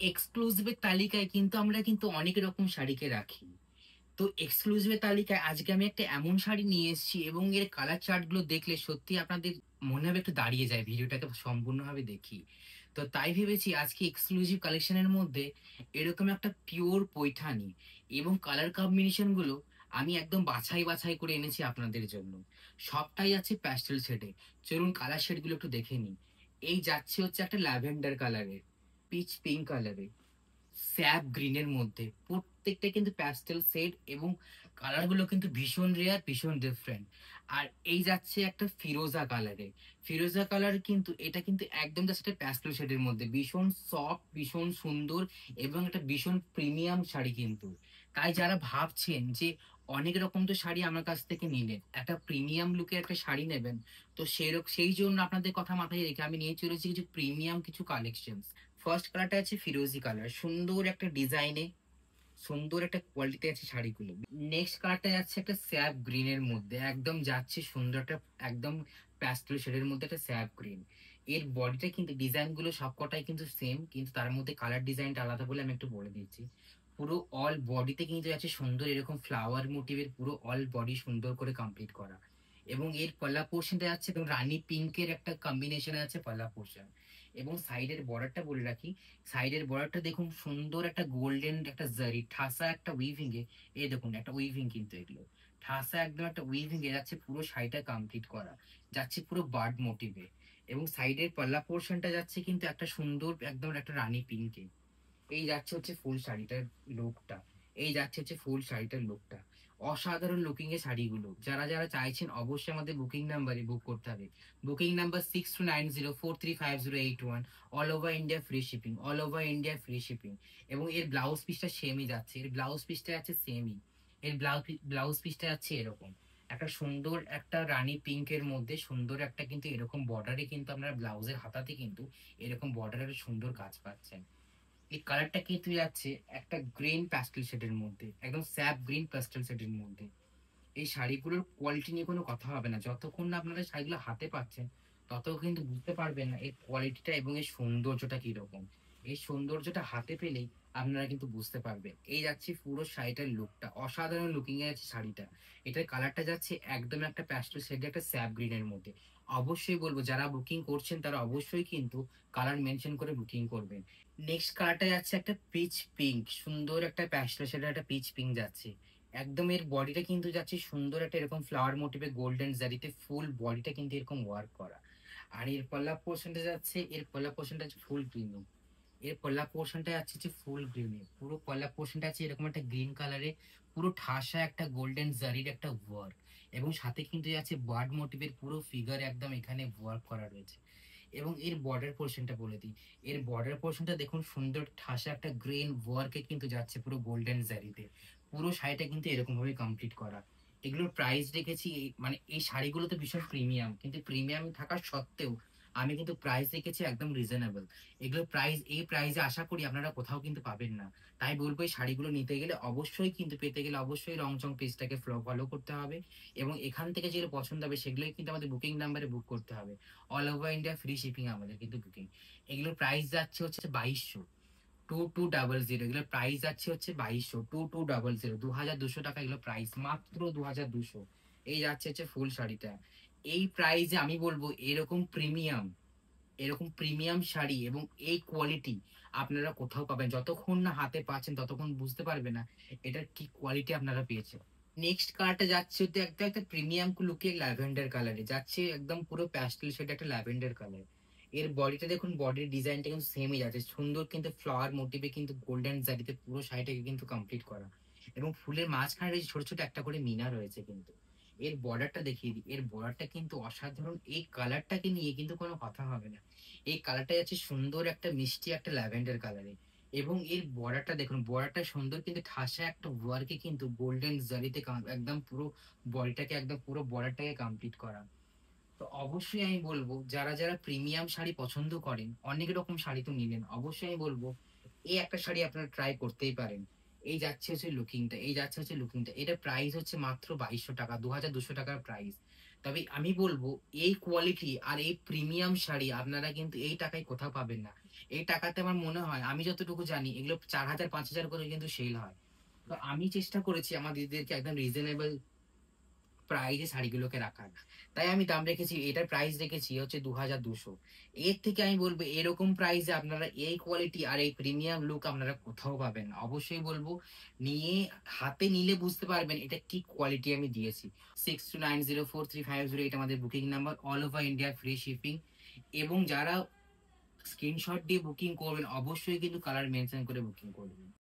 এক্সক্লুসিভের তালিকায় কিন্তু আমরা কিন্তু অনেক রকম শাড়িকে রাখি। তো এক্সক্লুসিভের তালিকায় আজকে আমি একটা এমন শাড়ি নিয়ে এসেছি এবং এর কালার চার্ট গুলো দেখলে সত্যি আপনাদের মনে হবে একটু দাঁড়িয়ে যায় ভিডিওটাকে সম্পূর্ণভাবে দেখি। তো তাই ভেবেছি আজকে এক্সক্লুসিভ কালেকশনের মধ্যে এরকম একটা পিওর পৈঠানি এবং কালার কম্বিনেশন গুলো আমি একদম বাছাই বাছাই করে এনেছি আপনাদের জন্য। সবটাই আছে প্যাস্টেল শেডে। চলুন কালার শেড গুলো একটু দেখে নিই। এই যাচ্ছে হচ্ছে একটা ল্যাভেন্ডার কালারের, পিচ পিঙ্ক কালারের, স্যাপ গ্রিনের মধ্যে, প্রত্যেকটা কিন্তু প্যাস্টেল শেড এবং কালার গুলো কিন্তু ভীষণ রেয়ার, ভীষণ ডিফারেন্ট। আর এই যাচ্ছে একটা ফিরোজা কালারে। ফিরোজা কালার কিন্তু এটা কিন্তু একদম জাস্ট একটা প্যাস্টেল শেডের মধ্যে, ভীষণ সফট, ভীষণ সুন্দর এবং একটা ভীষণ প্রিমিয়াম শাড়ি কিন্তু। তাই যারা ভাবছেন যে অনেক রকম তো শাড়ি আমার কাছ থেকে নিলেন, একটা প্রিমিয়াম লুকের একটা শাড়ি নেবেন, তো সেই জন্য আপনাদের কথা মাথায় রেখে আমি নিয়ে চলেছি কিছু প্রিমিয়াম কিছু কালেকশন। ফার্স্ট কালারটা আছে ফিরোজি কালার, সুন্দর একটা ডিজাইনে, সুন্দর একটা কোয়ালিটি আছে শাড়িগুলো। নেক্সট কালারটা যাচ্ছে একটা স্যাপ গ্রিনের মধ্যে, একদম যাচ্ছে সুন্দর একটা একদম প্যাস্টেল শেডের মধ্যে একটা স্যাপ গ্রিন। এর বডিটা কিন্তু ডিজাইন গুলো সবকটাই কিন্তু সেম, কিন্তু তার মধ্যে কালার ডিজাইনটা আলাদা বলে আমি একটু বলে দিচ্ছি। পুরো অল বডিতে কিন্তু আছে সুন্দর এরকম ফ্লাওয়ার মোটিভের, পুরো অল বডি সুন্দর করে কমপ্লিট করা। এবং এর পলা পোর্শনটা যাচ্ছে একদম রানী পিঙ্কের একটা কম্বিনেশন আছে পলা পোর্শন। এবং সাইডের বর্ডারটা বলে রাখি, সাইডের বর্ডারটা দেখুন সুন্দর একটা গোল্ডেন একটা জারি ঠাসা একটা উইভিং এ। এই দেখুন একটা উইভিং কিন্তু এগুলো ঠাসা একদম একটা উইভিং এ যাচ্ছে, পুরো শাড়িটা কমপ্লিট করা যাচ্ছে পুরো বার্ড মোটিভে। এবং সাইডের পাল্লা পোর্শনটা যাচ্ছে কিন্তু একটা সুন্দর একদম একটা রানী পিঙ্কে। এই যাচ্ছে হচ্ছে ফুল শাড়িটার লুকটা। এই যাচ্ছে হচ্ছে ফুল শাড়িটার লুকটা। অসাধারণ লুকিং এর শাড়িগুলো যারা যারা চাইছেন অবশ্যই আমাদের বুকিং নাম্বারে বুক করতে হবে। Booking number 6290435081। All over India free shipping, all over India free shipping. এবং এর ব্লাউজ পিসটা সেমই যাচ্ছে, এর ব্লাউজ পিসটা আছে সেমই। এর ব্লাউজ পিসটা আছে এরকম একটা সুন্দর একটা রানী পিঙ্কের মধ্যে সুন্দর একটা কিন্তু এরকম বর্ডারে কিন্তু আপনার ব্লাউজের হাতাতে কিন্তু এরকম বর্ডারের সুন্দর কাজ পাচ্ছেন। এই কালারটা কিন্তু যাচ্ছে একটা গ্রিন প্যাস্টেল শেডের মধ্যে, একদম স্যাপ গ্রিন প্যাস্টেল শেডের মধ্যে। এই শাড়িগুলোর কোয়ালিটি নিয়ে কোনো কথা হবে না, যতক্ষণ না আপনারা শাড়িগুলো হাতে পাচ্ছেন তত কিন্তু বুঝতে পারবেন না এর কোয়ালিটিটা এবং এর সৌন্দর্যটা কিরকম। এই সৌন্দর্যটা হাতে পেলেই আপনারা কিন্তু বুঝতে পারবেন। এই যাচ্ছে পুরো শাড়িটার লুকটা, অসাধারণ লুকিং এ আছে শাড়িটা। এটার কালারটা যাচ্ছে একদম একটা প্যাস্টেল শেড একটা স্যাপ গ্রিনের মধ্যে। অবশ্যই বলবো যারা বুকিং করছেন তারা অবশ্যই কিন্তু কালার মেনশন করে বুকিং করবেন। নেক্সট কালারটা যাচ্ছে একটা পিচ পিঙ্ক, সুন্দর একটা প্যাস্টেল শেডের একটা পিচ পিঙ্ক যাচ্ছে। একদম এর বডিটা কিন্তু যাচ্ছে সুন্দর একটা এরকম ফ্লাওয়ার মোটিভে গোল্ডেন জারিতে ফুল বডিটা কিন্তু এরকম ওয়ার্ক করা। আর এর পল্লা পোর্শনটা যাচ্ছে, এর পল্লা পোর্শনটা হচ্ছে ফুল গ্রিন। এর পল্লা পোর্শনটা যাচ্ছে হচ্ছে ফুল গ্রিনে, পুরো পল্লা পোর্শনটা আছে এরকম একটা গ্রিন কালারে, পুরো ঠাসা একটা গোল্ডেন জারির একটা ওয়ার্ক। এবং সাথে কিন্তু যাচ্ছে বার্ড মোটিভের পুরো ফিগার একদম এখানে ওয়ার্ক করা রয়েছে। এবং এর বর্ডার পোর্শনটা বলে দিই, এর বর্ডার পোর্শনটা দেখুন সুন্দর ঠাসা একটা গ্রিন ওয়ার্কে কিন্তু যাচ্ছে পুরো গোল্ডেন জারিতে। পুরো শাড়িটা কিন্তু এরকম ভাবে কমপ্লিট করা। এগুলোর প্রাইস রেখেছি মানে এই শাড়িগুলো তো ভীষণ প্রিমিয়াম, কিন্তু প্রিমিয়াম থাকা সত্ত্বেও আমি কিন্তু প্রাইস রেখেছি একদম রিজনেবল। এগুলোর প্রাইস এই প্রাইসে আশা করি আপনারা কোথাও কিন্তু পাবেন না। তাই বলবো এই শাড়িগুলো নিতে গেলে অবশ্যই কিন্তু পেতে গেলে অবশ্যই রংচং পেজটাকে ফলো করতে হবে। এবং এখান থেকে যেগুলো পছন্দ হবে সেগুলোই কিন্তু আমাদের বুকিং নাম্বারে বুক করতে হবে। All over India free shipping আমাদের কিন্তু বুকিং। এগুলোর প্রাইস যাচ্ছে হচ্ছে 2200, 2200। এগুলোর প্রাইস যাচ্ছে হচ্ছে 2200, 2200, 2200 টাকা এগুলো প্রাইস, মাত্র 2200। এই যাচ্ছে হচ্ছে ফুল শাড়িটা। এই প্রাইসে আমি বলবো এরকম প্রিমিয়াম শাড়ি এবং এই কোয়ালিটি আপনারা কোথাও পাবেন, যতক্ষণ না হাতে পাচ্ছেন ততক্ষণ বুঝতে পারবে না এটার কি কোয়ালিটি আপনারা পেয়েছেন। নেক্সট কালারটা যাচ্ছে হচ্ছে একটা একটা প্রিমিয়াম লুকে ল্যাভেন্ডার কালারে যাচ্ছে, একদম পুরো প্যাস্টেল শেড একটা ল্যাভেন্ডার কালার। এর বডিটা দেখুন, বডির ডিজাইনটা কিন্তু সেমই যাচ্ছে সুন্দর কিন্তু ফ্লাওয়ার মোটিভে কিন্তু গোল্ডেন জারিতে পুরো শাড়িটাকে কিন্তু কমপ্লিট করা। এবং ফুলের মাঝখানে রয়েছে ছোট ছোট একটা করে মিনা রয়েছে কিন্তু। এর বর্ডারটা দেখিয়ে দিই, এর বর্ডারটা কিন্তু অসাধারণ, এই কালারটাকে নিয়ে কিন্তু কোনো কথা হবে না। এই কালারটা যাচ্ছে সুন্দর একটা মিষ্টি একটা ল্যাভেন্ডার কালারে। এবং এর বর্ডারটা দেখুন, বর্ডারটা সুন্দর কিন্তু ঠাসা একটা ওয়ার্কে কিন্তু গোল্ডেন জারিতে একদম পুরো বডিটাকে একদম পুরো বর্ডারটাকে কমপ্লিট করা। তো অবশ্যই আমি বলবো যারা যারা প্রিমিয়াম শাড়ি পছন্দ করেন, অনেক রকম শাড়ি তো নিলেন, অবশ্যই আমি বলবো এই একটা শাড়ি আপনারা ট্রাই করতেই পারেন। এই যাচ্ছে হচ্ছে লুকিংটা, এই যাচ্ছে হচ্ছে লুকিংটা। এটা প্রাইস হচ্ছে মাত্র 2200 টাকা, 2200 টাকার প্রাইস। তবে আমি বলবো এই কোয়ালিটি আর এই প্রিমিয়াম শাড়ি আপনারা কিন্তু এই টাকায় কোথাও পাবেন না। এই টাকাতে আমার মনে হয়, আমি যতটুকু জানি, এগুলো 4,000 5,000 করে কিন্তু সেল হয়। তো আমি চেষ্টা করেছি আমার দিদিদেরকে একদম রিজনেবল প্রাইজে শাড়িগুলোকে রাখার। তাই আমি দাম রেখেছি, এটার প্রাইস রেখেছি হচ্ছে 2,200। এর থেকে আমি বলবো এরকম প্রাইসে আপনারা এই কোয়ালিটি আর এই প্রিমিয়াম লুক আপনারা কোথাও পাবেন না। অবশ্যই বলবো, নিয়ে হাতে নিলে বুঝতে পারবেন এটা কি কোয়ালিটি আমি দিয়েছি। 62904350, এটা আমাদের booking number, all over India free shipping. এবং যারা স্ক্রিনশট দিয়ে বুকিং করবেন অবশ্যই কিন্তু কালার মেনশন করে বুকিং করবেন।